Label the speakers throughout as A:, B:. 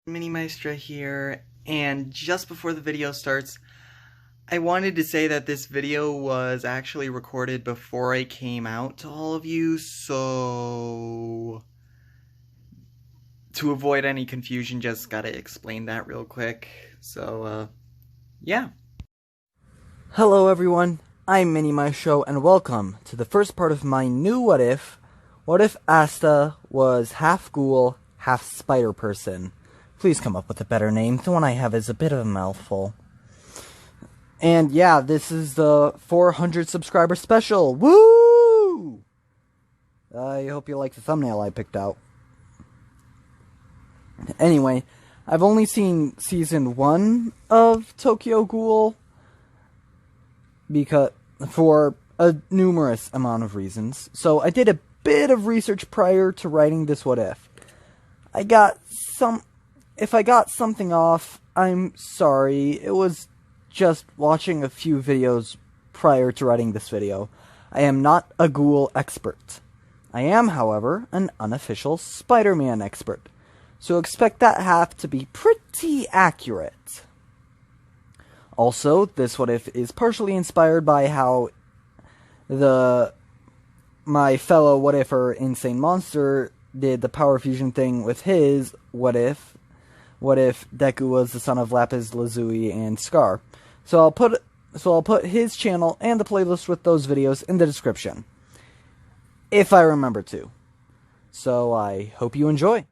A: Mini Maestra here, and just before the video starts, I wanted to say that this video was actually recorded before I came out to all of you, so to avoid any confusion, just gotta explain that real quick. So, yeah.
B: Hello everyone, I'm Mini Maestro, and welcome to the first part of my new What If. What if Asta was half ghoul, half spider person? Please come up with a better name. The one I have is a bit of a mouthful. And yeah, this is the 400 subscriber special. Woo! I hope you like the thumbnail I picked out. Anyway, I've only seen season 1 of Tokyo Ghoul because for a numerous amount of reasons. So I did a bit of research prior to writing this What If. If I got something off, I'm sorry. It was just watching a few videos prior to writing this video. I am not a ghoul expert. I am, however, an unofficial Spider-Man expert. So expect that half to be pretty accurate. Also, this What If is partially inspired by how my fellow What Iffer Insane Monster did the power fusion thing with his What If Deku was the son of Lapis Lazuli and Scar. So I'll put his channel and the playlist with those videos in the description, if I remember to. So I hope you enjoy.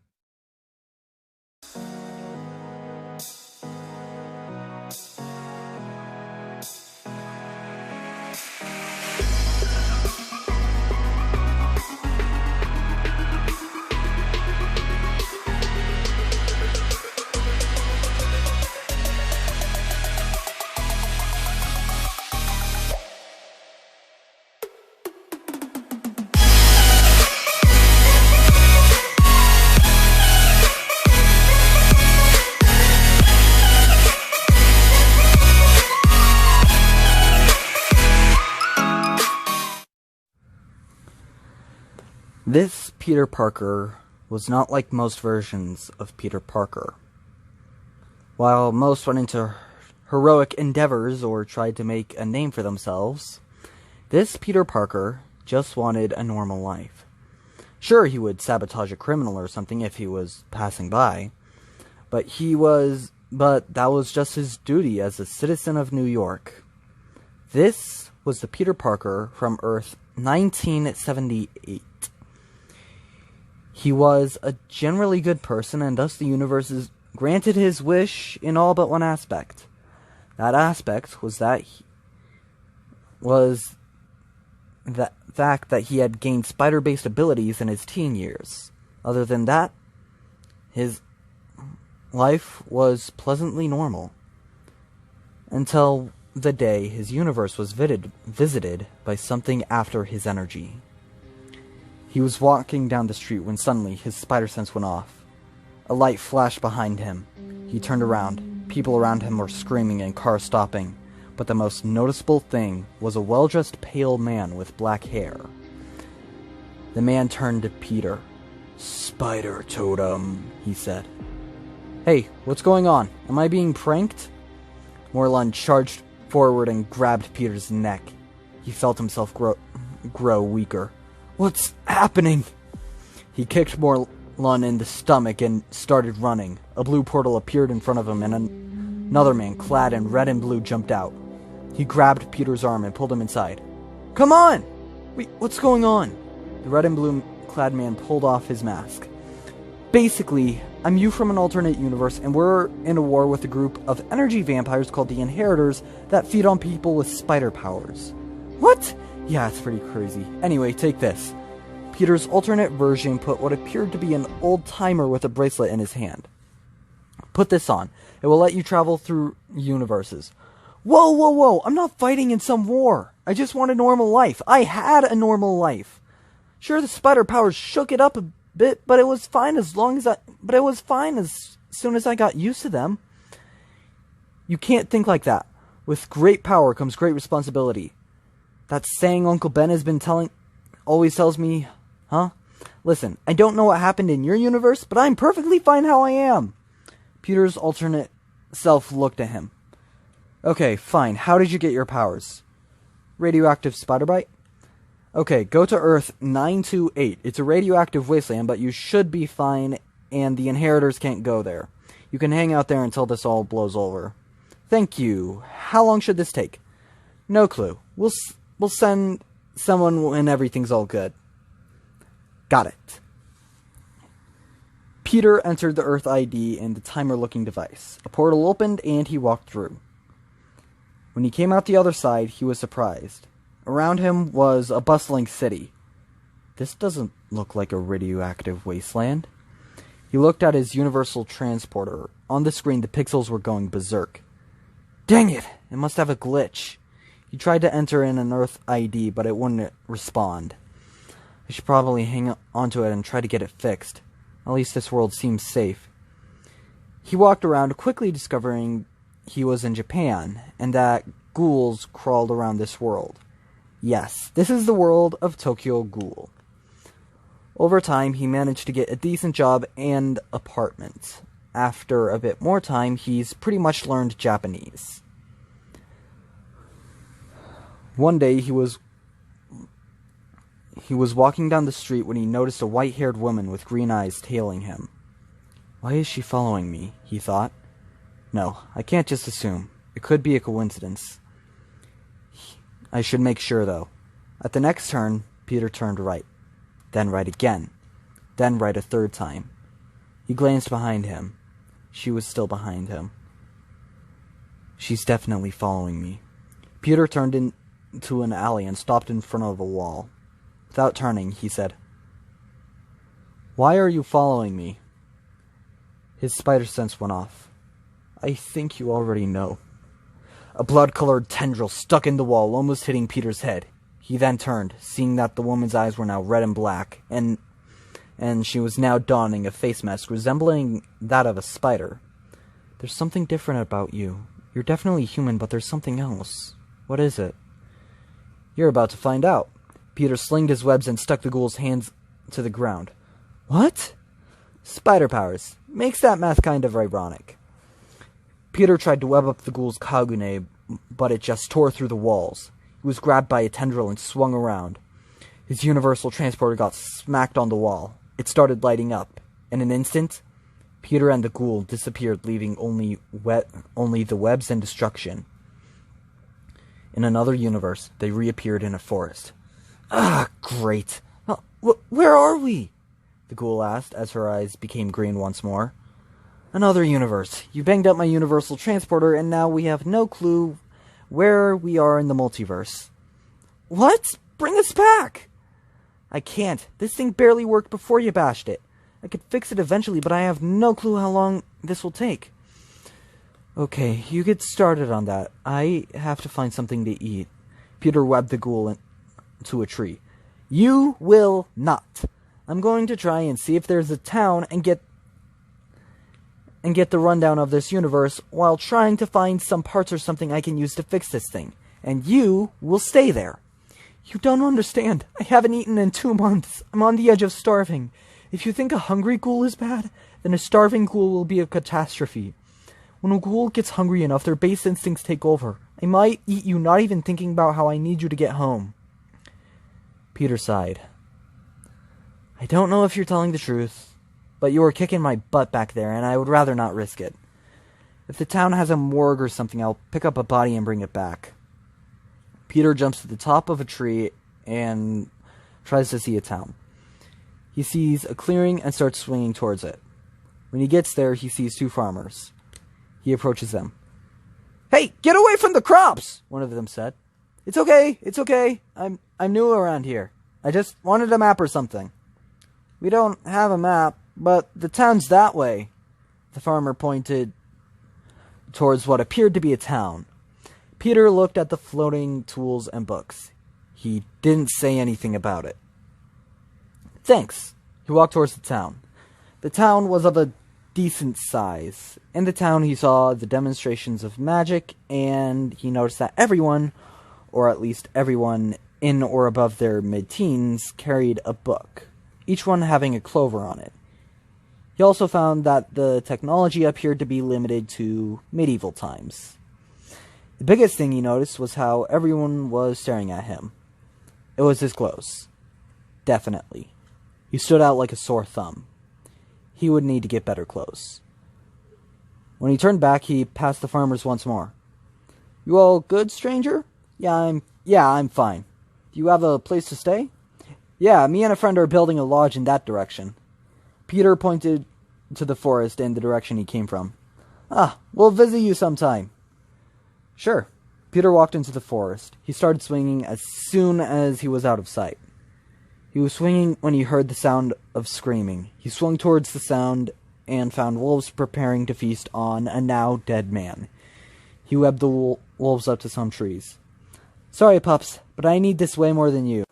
B: This Peter Parker was not like most versions of Peter Parker. While most went into heroic endeavors or tried to make a name for themselves, this Peter Parker just wanted a normal life. Sure, he would sabotage a criminal or something if he was passing by, but that was just his duty as a citizen of New York. This was the Peter Parker from Earth 1978. He was a generally good person, and thus the universe granted his wish in all but one aspect. That aspect was the fact that he had gained spider-based abilities in his teen years. Other than that, his life was pleasantly normal. Until the day his universe was visited by something after his energy. He was walking down the street when suddenly his spider sense went off. A light flashed behind him. He turned around. People around him were screaming and cars stopping. But the most noticeable thing was a well-dressed pale man with black hair. The man turned to Peter. "Spider Totem," he said. "Hey, what's going on? Am I being pranked?" Morlun charged forward and grabbed Peter's neck. He felt himself grow weaker. "What's happening?" He kicked Morlun in the stomach and started running. A blue portal appeared in front of him, and another man clad in red and blue jumped out. He grabbed Peter's arm and pulled him inside. "Come on!" "Wait, what's going on?" The red and blue clad man pulled off his mask. "Basically, I'm you from an alternate universe, and we're in a war with a group of energy vampires called the Inheritors that feed on people with spider powers." "What?" "Yeah, it's pretty crazy. Anyway, take this." Peter's alternate version put what appeared to be an old-timer with a bracelet in his hand. "Put this on. It will let you travel through universes." Whoa, whoa, whoa! I'm not fighting in some war. I just want a normal life. I had a normal life. Sure, the spider powers shook it up a bit, but it was fine as soon as I got used to them. You can't think like that. With great power comes great responsibility. That saying Uncle Ben has been always tells me, huh? Listen, I don't know what happened in your universe, but I'm perfectly fine how I am. Peter's alternate self looked at him. Okay, fine. How did you get your powers? Radioactive spider bite? Okay, go to Earth 928. It's a radioactive wasteland, but you should be fine, and the inheritors can't go there. You can hang out there until this all blows over. Thank you. How long should this take? No clue. We'll send someone when everything's all good. Got it. Peter entered the Earth ID in the timer-looking device. A portal opened, and he walked through. When he came out the other side, he was surprised. Around him was a bustling city. This doesn't look like a radioactive wasteland. He looked at his universal transporter. On the screen, the pixels were going berserk. Dang it! It must have a glitch. He tried to enter in an Earth ID, but it wouldn't respond. I should probably hang onto it and try to get it fixed. At least this world seems safe. He walked around, quickly discovering he was in Japan, and that ghouls crawled around this world. Yes, this is the world of Tokyo Ghoul. Over time, he managed to get a decent job and apartment. After a bit more time, he's pretty much learned Japanese. One day, he was walking down the street when he noticed a white-haired woman with green eyes tailing him. Why is she following me? He thought. No, I can't just assume. It could be a coincidence. I should make sure, though. At the next turn, Peter turned right. Then right again. Then right a third time. He glanced behind him. She was still behind him. She's definitely following me. Peter turned into an alley and stopped in front of a wall. Without turning, he said, Why are you following me? His spider sense went off. I think you already know. A blood-colored tendril stuck in the wall, almost hitting Peter's head. He then turned, seeing that the woman's eyes were now red and black, and she was now donning a face mask resembling that of a spider. There's something different about you. You're definitely human, but there's something else. What is it? You're about to find out. Peter slinged his webs and stuck the ghoul's hands to the ground. What? Spider powers. Makes that math kind of ironic. Peter tried to web up the ghoul's kagune, but it just tore through the walls. He was grabbed by a tendril and swung around. His universal transporter got smacked on the wall. It started lighting up. In an instant, Peter and the ghoul disappeared, leaving only the webs and destruction. In another universe, they reappeared in a forest. Ah, great. Where are we? The ghoul asked as her eyes became green once more. Another universe. You banged up my universal transporter, and now we have no clue where we are in the multiverse. What? Bring us back! I can't. This thing barely worked before you bashed it. I could fix it eventually, but I have no clue how long this will take. Okay, you get started on that. I have to find something to eat. Peter webbed the ghoul into a tree. You will not. I'm going to try and see if there's a town and get the rundown of this universe while trying to find some parts or something I can use to fix this thing. And you will stay there. You don't understand. I haven't eaten in 2 months. I'm on the edge of starving. If you think a hungry ghoul is bad, then a starving ghoul will be a catastrophe. When a ghoul gets hungry enough, their base instincts take over. I might eat you not even thinking about how I need you to get home. Peter sighed. I don't know if you're telling the truth, but you were kicking my butt back there, and I would rather not risk it. If the town has a morgue or something, I'll pick up a body and bring it back. Peter jumps to the top of a tree and tries to see a town. He sees a clearing and starts swinging towards it. When he gets there, he sees 2 farmers. He approaches them. Hey, get away from the crops! One of them said. It's okay. I'm new around here. I just wanted a map or something. We don't have a map, but the town's that way. The farmer pointed towards what appeared to be a town. Peter looked at the floating tools and books. He didn't say anything about it. Thanks. He walked towards the town. The town was of a decent size. In the town, he saw the demonstrations of magic, and he noticed that everyone, or at least everyone in or above their mid-teens, carried a book, each one having a clover on it. He also found that the technology appeared to be limited to medieval times. The biggest thing he noticed was how everyone was staring at him. It was his clothes. Definitely. He stood out like a sore thumb. He would need to get better clothes. When he turned back, he passed the farmers once more. "You all good, stranger?" Yeah, I'm fine. Do you have a place to stay?" "Yeah, me and a friend are building a lodge in that direction." Peter pointed to the forest in the direction he came from. "Ah, we'll visit you sometime." "Sure." Peter walked into the forest. He started swinging as soon as he was out of sight. He was swinging when he heard the sound of screaming. He swung towards the sound and found wolves preparing to feast on a now dead man. He webbed the wolves up to some trees. "Sorry, pups, but I need this way more than you."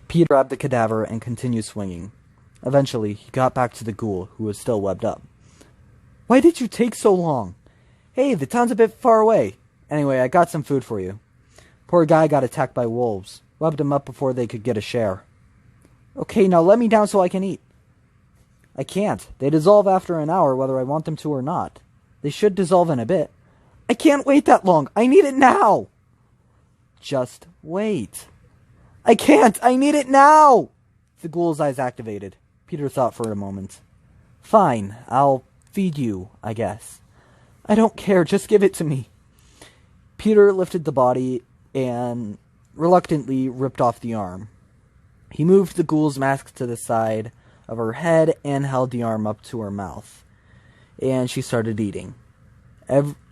B: Peter grabbed the cadaver and continued swinging. Eventually, he got back to the ghoul, who was still webbed up. "Why did you take so long?" "Hey, the town's a bit far away. Anyway, I got some food for you." "Poor guy got attacked by wolves. Webbed him up before they could get a share." "Okay, now let me down so I can eat." "I can't. They dissolve after an hour whether I want them to or not. They should dissolve in a bit." "I can't wait that long. I need it now." "Just wait." "I can't. I need it now." The ghoul's eyes activated. Peter thought for a moment. "Fine. I'll feed you, I guess." "I don't care. Just give it to me." Peter lifted the body and reluctantly ripped off the arm. He moved the ghoul's mask to the side of her head and held the arm up to her mouth. And she started eating.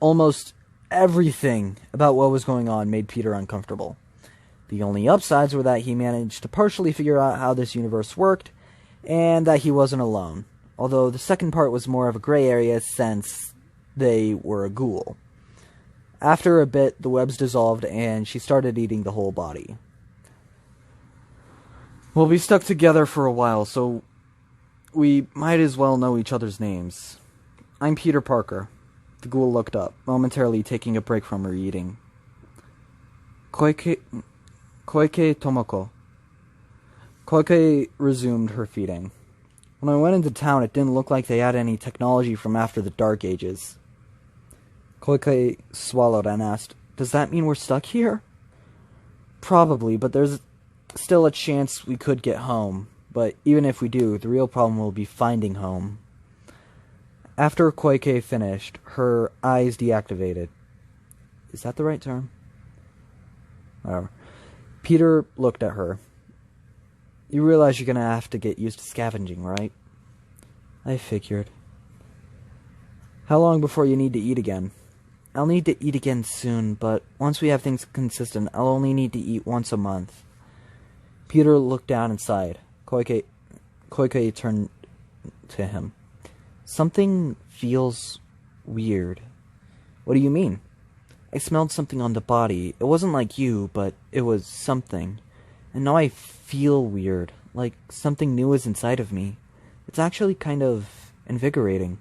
B: Almost everything about what was going on made Peter uncomfortable. The only upsides were that he managed to partially figure out how this universe worked, and that he wasn't alone. Although the second part was more of a gray area since they were a ghoul. After a bit, the webs dissolved and she started eating the whole body. "We'll be stuck together for a while, so we might as well know each other's names. I'm Peter Parker." The ghoul looked up, momentarily taking a break from her eating. Koike Tomoko." Koike resumed her feeding. "When I went into town, it didn't look like they had any technology from after the Dark Ages." Koike swallowed and asked, "Does that mean we're stuck here?" "Probably, but there's still a chance we could get home. But even if we do, the real problem will be finding home." After Koike finished, her eyes deactivated. Is that the right term? Whatever. Peter looked at her. "You realize you're gonna have to get used to scavenging, right?" "I figured." "How long before you need to eat again?" "I'll need to eat again soon, but once we have things consistent, I'll only need to eat once a month." Peter looked down and sighed. Koike turned to him. "Something feels weird." "What do you mean?" "I smelled something on the body. It wasn't like you, but it was something. And now I feel weird, like something new is inside of me. It's actually kind of invigorating."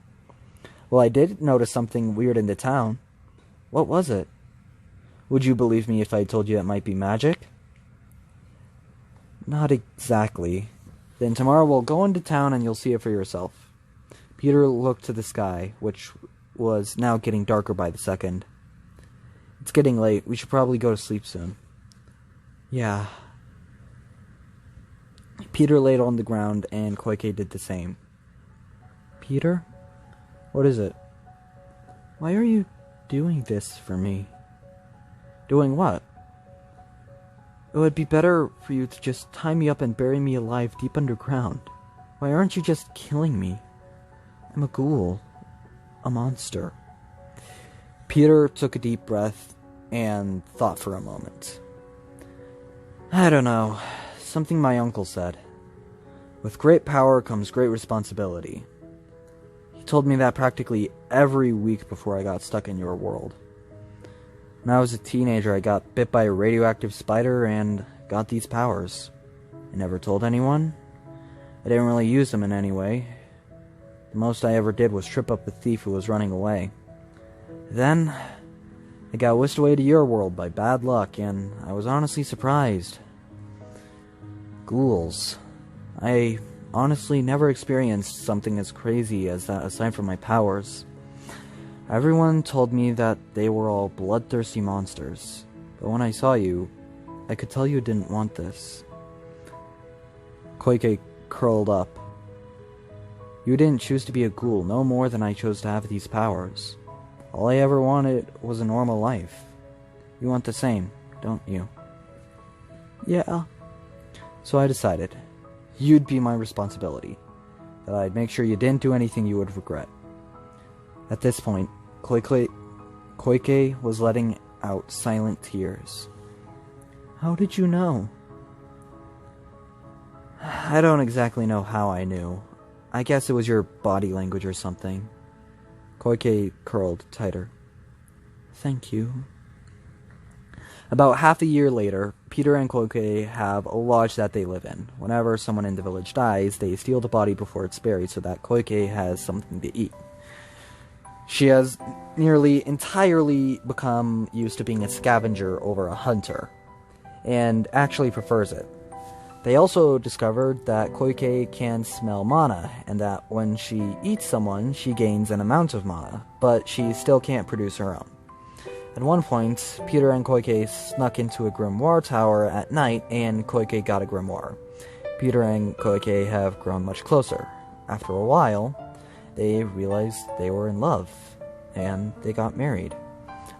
B: "Well, I did notice something weird in the town." "What was it?" "Would you believe me if I told you it might be magic?" "Not exactly." "Then tomorrow we'll go into town and you'll see it for yourself." Peter looked to the sky, which was now getting darker by the second. "It's getting late. We should probably go to sleep soon." "Yeah." Peter laid on the ground, and Koike did the same. "Peter? What is it?" "Why are you doing this for me?" "Doing what?" "It would be better for you to just tie me up and bury me alive deep underground. Why aren't you just killing me? I'm a ghoul. A monster." Peter took a deep breath and thought for a moment. "I don't know. Something my uncle said. With great power comes great responsibility. He told me that practically every week before I got stuck in your world. When I was a teenager, I got bit by a radioactive spider and got these powers. I never told anyone. I didn't really use them in any way. The most I ever did was trip up a thief who was running away. Then, I got whisked away to your world by bad luck, and I was honestly surprised. Ghouls. I honestly never experienced something as crazy as that aside from my powers. Everyone told me that they were all bloodthirsty monsters, but when I saw you, I could tell you didn't want this. Koike curled up. You didn't choose to be a ghoul no more than I chose to have these powers. All I ever wanted was a normal life. You want the same, don't you? Yeah. So I decided you'd be my responsibility, that I'd make sure you didn't do anything you would regret. At this point, Koike was letting out silent tears. How did you know? I don't exactly know how I knew. I guess it was your body language or something. Koike curled tighter. Thank you. About half a year later, Peter and Koike have a lodge that they live in. Whenever someone in the village dies, they steal the body before it's buried so that Koike has something to eat. She has nearly entirely become used to being a scavenger over a hunter, and actually prefers it. They also discovered that Koike can smell mana, and that when she eats someone, she gains an amount of mana, but she still can't produce her own. At one point, Peter and Koike snuck into a grimoire tower at night, and Koike got a grimoire. Peter and Koike have grown much closer. After a while, they realized they were in love, and they got married.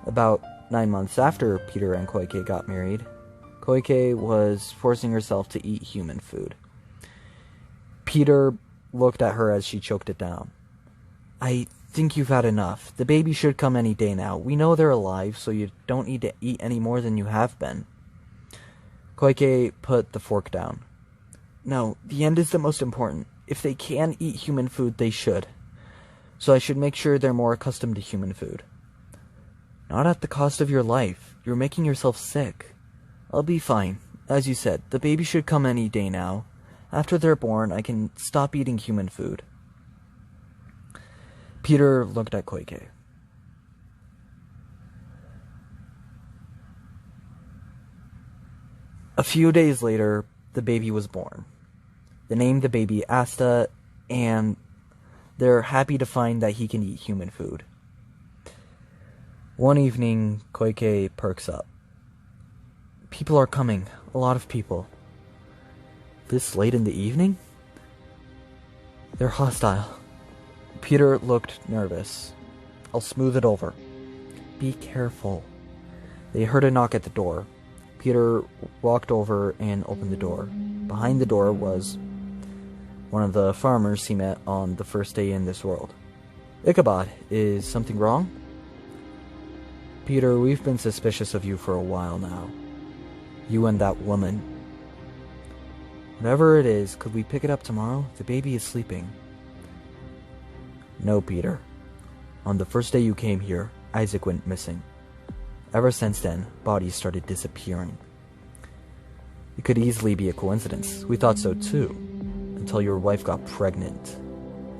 B: About 9 months after Peter and Koike got married, Koike was forcing herself to eat human food. Peter looked at her as she choked it down. I think you've had enough. The baby should come any day now. We know they're alive, so you don't need to eat any more than you have been. Koike put the fork down. No, the end is the most important. If they can eat human food, they should. So I should make sure they're more accustomed to human food. Not at the cost of your life. You're making yourself sick. I'll be fine. As you said, the baby should come any day now. After they're born, I can stop eating human food. Peter looked at Koike. A few days later, the baby was born. They named the baby Asta, and they're happy to find that he can eat human food. One evening, Koike perks up. People are coming. A lot of people. This late in the evening? They're hostile. Peter looked nervous. I'll smooth it over. Be careful. They heard a knock at the door. Peter walked over and opened the door. Behind the door was one of the farmers he met on the first day in this world. Ichabod, is something wrong? Peter, we've been suspicious of you for a while now. You and that woman. Whatever it is, could we pick it up tomorrow? The baby is sleeping. No, Peter. On the first day you came here, Isaac went missing. Ever since then, bodies started disappearing. It could easily be a coincidence. We thought so too, until your wife got pregnant.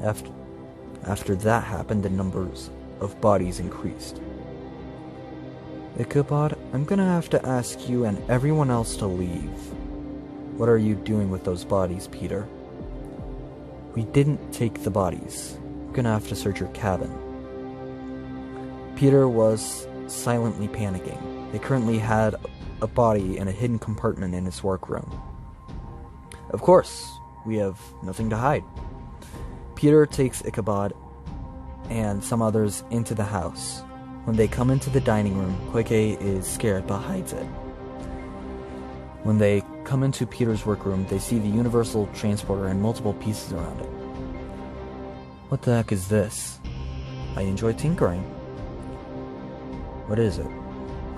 B: After that happened, the numbers of bodies increased. Ichabod, I'm gonna have to ask you and everyone else to leave. What are you doing with those bodies, Peter? We didn't take the bodies. We're gonna have to search your cabin. Peter was silently panicking. They currently had a body in a hidden compartment in his workroom. Of course, we have nothing to hide. Peter takes Ichabod and some others into the house. When they come into the dining room, Koike is scared but hides it. When they come into Peter's workroom, they see the universal transporter and multiple pieces around it. What the heck is this? I enjoy tinkering. What is it?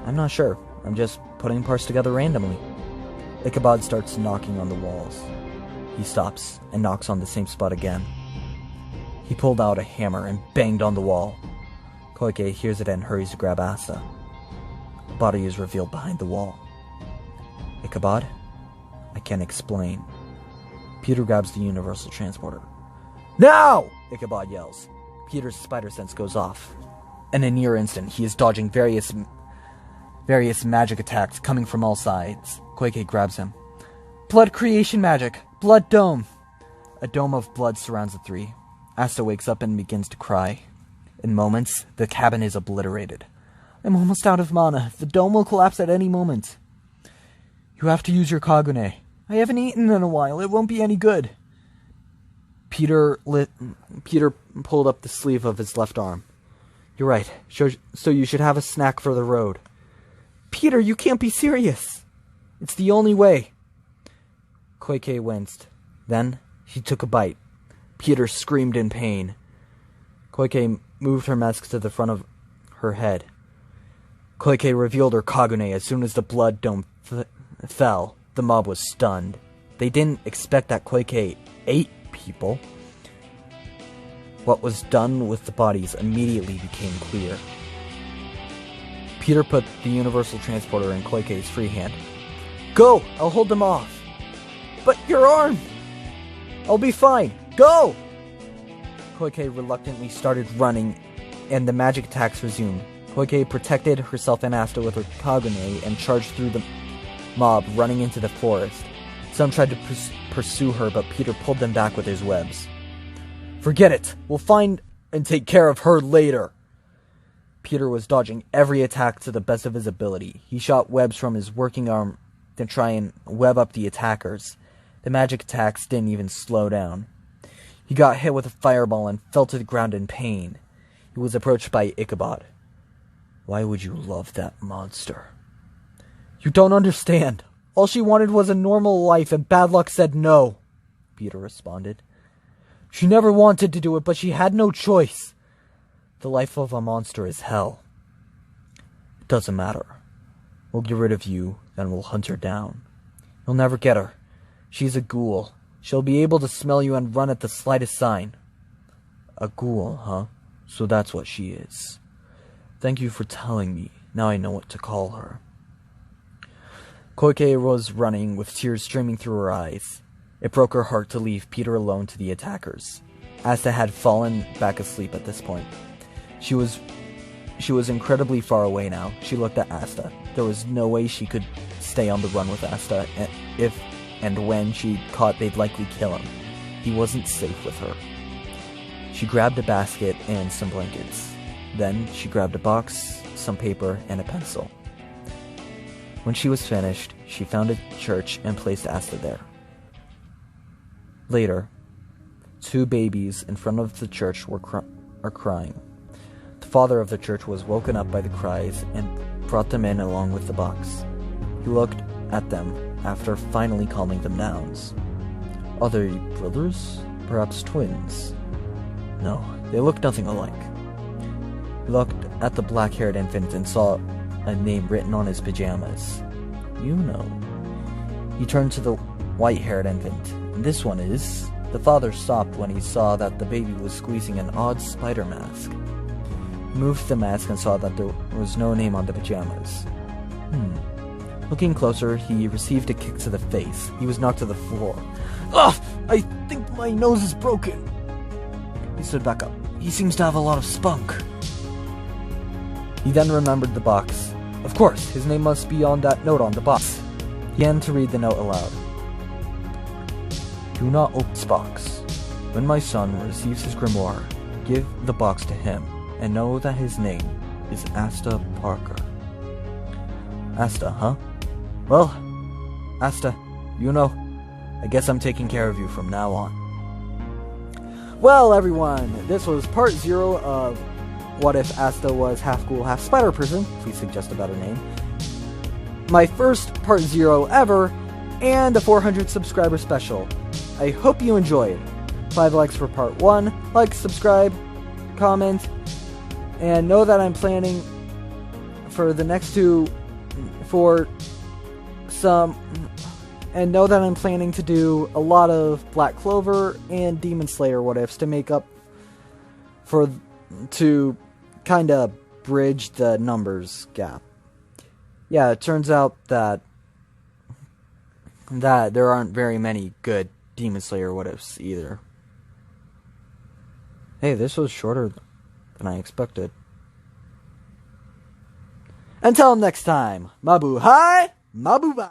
B: I'm not sure. I'm just putting parts together randomly. Ichabod starts knocking on the walls. He stops and knocks on the same spot again. He pulled out a hammer and banged on the wall. Koike hears it and hurries to grab Asta. A body is revealed behind the wall. Ichabod? I can't explain. Peter grabs the universal transporter. Now! Ichabod yells. Peter's spider sense goes off. In a near instant, he is dodging various magic attacks coming from all sides. Koike grabs him. Blood creation magic! Blood dome! A dome of blood surrounds the three. Asta wakes up and begins to cry. In moments, the cabin is obliterated. I'm almost out of mana. The dome will collapse at any moment. You have to use your Kagune. I haven't eaten in a while. It won't be any good. Peter pulled up the sleeve of his left arm. You're right. So you should have a snack for the road. Peter, you can't be serious. It's the only way. Koike winced. Then he took a bite. Peter screamed in pain. Koike moved her mask to the front of her head. Koike revealed her Kagune as soon as the blood dome fell. The mob was stunned. They didn't expect that Koike ate people. What was done with the bodies immediately became clear. Peter put the universal transporter in Koike's free hand. Go! I'll hold them off. But your arm! I'll be fine. Go! Koike reluctantly started running, and the magic attacks resumed. Koike protected herself and Asta with her Kagune and charged through the mob, running into the forest. Some tried to pursue her, but Peter pulled them back with his webs. Forget it! We'll find and take care of her later! Peter was dodging every attack to the best of his ability. He shot webs from his working arm to try and web up the attackers. The magic attacks didn't even slow down. He got hit with a fireball and fell to the ground in pain. He was approached by Ichabod. Why would you love that monster? You don't understand. All she wanted was a normal life, and bad luck said no, Peter responded. She never wanted to do it, but she had no choice. The life of a monster is hell. It doesn't matter. We'll get rid of you, then we'll hunt her down. You'll never get her. She's a ghoul. She'll be able to smell you and run at the slightest sign. A ghoul, huh? So that's what she is. Thank you for telling me. Now I know what to call her. Koike was running with tears streaming through her eyes. It broke her heart to leave Peter alone to the attackers. Asta had fallen back asleep at this point. She was incredibly far away now. She looked at Asta. There was no way she could stay on the run with Asta. If and when she caught, they'd likely kill him. He wasn't safe with her. She grabbed a basket and some blankets. Then she grabbed a box, some paper, and a pencil. When she was finished, she found a church and placed Asta there. Later, two babies in front of the church are crying. The father of the church was woken up by the cries and brought them in along with the box. He looked at them after finally calming them nouns. Are they brothers? Perhaps twins? No, they look nothing alike. He looked at the black-haired infant and saw a name written on his pajamas. You know. He turned to the white-haired infant. And this one is... The father stopped when he saw that the baby was squeezing an odd spider mask. He moved the mask and saw that there was no name on the pajamas. Looking closer, he received a kick to the face. He was knocked to the floor. Ugh! I think my nose is broken! He stood back up. He seems to have a lot of spunk. He then remembered the box. Of course, his name must be on that note on the box. He began to read the note aloud. Do not open this box. When my son receives his grimoire, give the box to him, and know that his name is Asta Parker. Asta, huh? Well, Asta, you know, I guess I'm taking care of you from now on. Well, everyone, this was part 0 of What If Asta Was Half Ghoul, Half Spider Person. Please suggest a better name. My first part 0 ever, and a 400 subscriber special. I hope you enjoyed. 5 likes for part 1. Like, subscribe, comment, and know that I'm planning for the next 2 and know that I'm planning to do a lot of Black Clover and Demon Slayer what ifs to make up to kind of bridge the numbers gap. Yeah, it turns out that there aren't very many good Demon Slayer what ifs either. Hey, this was shorter than I expected. Until next time, Mabu hi, Mabu bye.